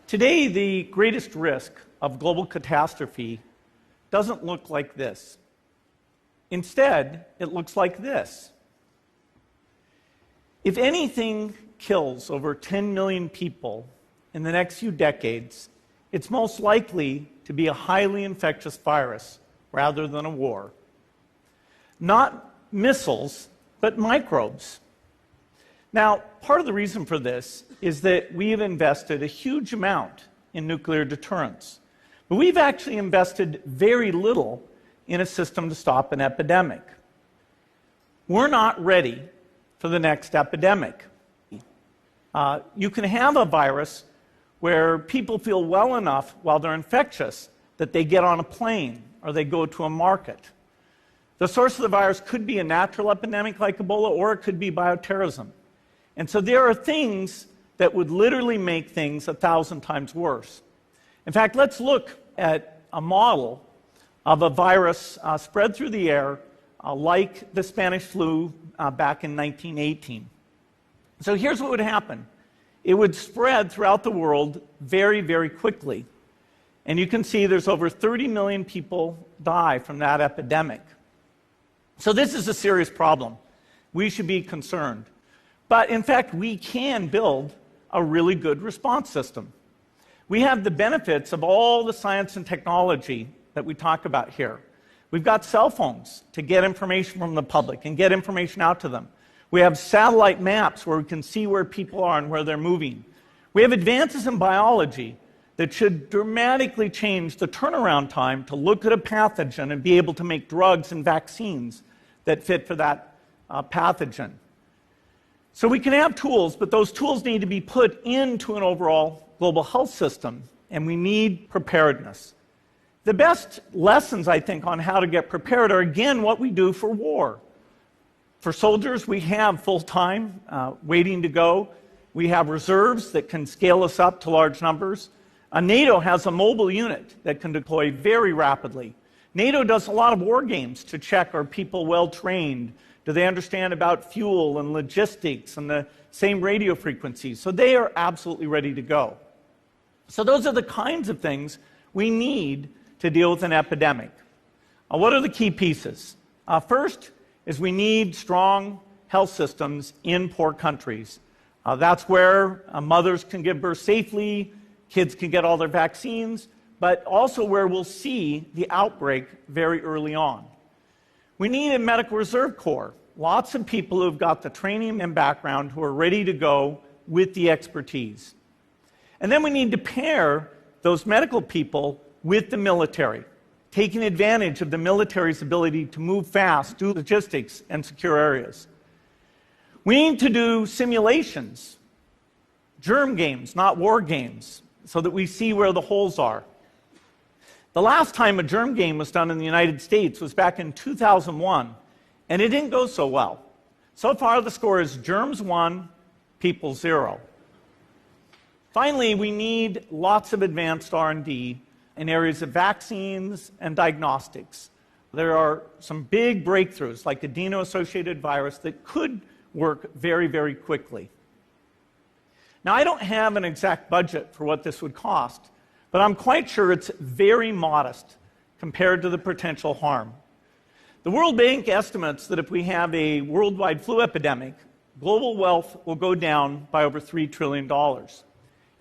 Today, the greatest risk of global catastrophe doesn't look like this. Instead, it looks like this. If anything kills over 10 million people in the next few decades, it's most likely to be a highly infectious virus rather than a war. Not missiles, but microbes. Now, part of the reason for this is that we have invested a huge amount in nuclear deterrence. But we've actually invested very little in a system to stop an epidemic. We're not ready for the next epidemic. You can have a virus where people feel well enough while they're infectious that they get on a plane or they go to a market. The source of the virus could be a natural epidemic like Ebola, or it could be bioterrorism. And so there are things that would literally make things 1,000 times worse. In fact, let's look at a model of a virus spread through the air like the Spanish flu back in 1918. So here's what would happen. It would spread throughout the world very, very quickly. And you can see there's over 30 million people die from that epidemic. So this is a serious problem. We should be concerned. But in fact, we can build a really good response system. We have the benefits of all the science and technology that we talk about here. We've got cell phones to get information from the public and get information out to them. We have satellite maps where we can see where people are and where they're moving. We have advances in biology that should dramatically change the turnaround time to look at a pathogen and be able to make drugs and vaccines that fit for that pathogen. So we can have tools, but those tools need to be put into an overall global health system, and we need preparedness. The best lessons, I think, on how to get prepared are, again, what we do for war. For soldiers, we have full-time waiting to go. We have reserves that can scale us up to large numbers. NATO has a mobile unit that can deploy very rapidly. NATO does a lot of war games to check, are people well-trained? Do they understand about fuel and logistics and the same radio frequencies? So they are absolutely ready to go. So those are the kinds of things we need to deal with an epidemic. What are the key pieces? First is we need strong health systems in poor countries. That's where mothers can give birth safely, kids can get all their vaccines, but also where we'll see the outbreak very early on. We need a medical reserve corps. Lots of people who've got the training and background who are ready to go with the expertise. And then we need to pair those medical people with the military, taking advantage of the military's ability to move fast, do logistics, and secure areas. We need to do simulations, germ games, not war games, so that we see where the holes are. The last time a germ game was done in the United States was back in 2001, and it didn't go so well. So far, the score is germs 1, people 0. Finally, we need lots of advanced R&D in areas of vaccines and diagnostics. There are some big breakthroughs, like adeno-associated virus, that could work very, very quickly. Now, I don't have an exact budget for what this would cost, but I'm quite sure it's very modest compared to the potential harm. The World Bank estimates that if we have a worldwide flu epidemic, global wealth will go down by over $3 trillion,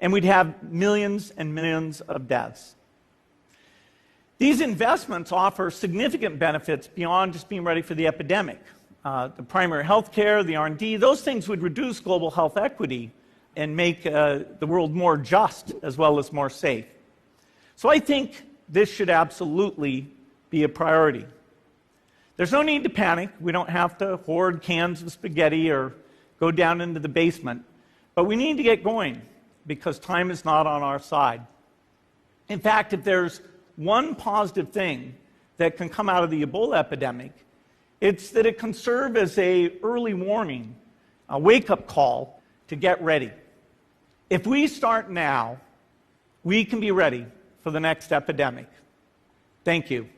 and we'd have millions and millions of deaths. These investments offer significant benefits beyond just being ready for the epidemic. The primary health care, the R&D, those things would reduce global health equity and make the world more just as well as more safe. So I think this should absolutely be a priority. There's no need to panic. We don't have to hoard cans of spaghetti or go down into the basement. But we need to get going because time is not on our side. In fact, if there's one positive thing that can come out of the Ebola epidemic, it's that it can serve as an early warning, a wake-up call to get ready. If we start now, we can be ready for the next epidemic. Thank you.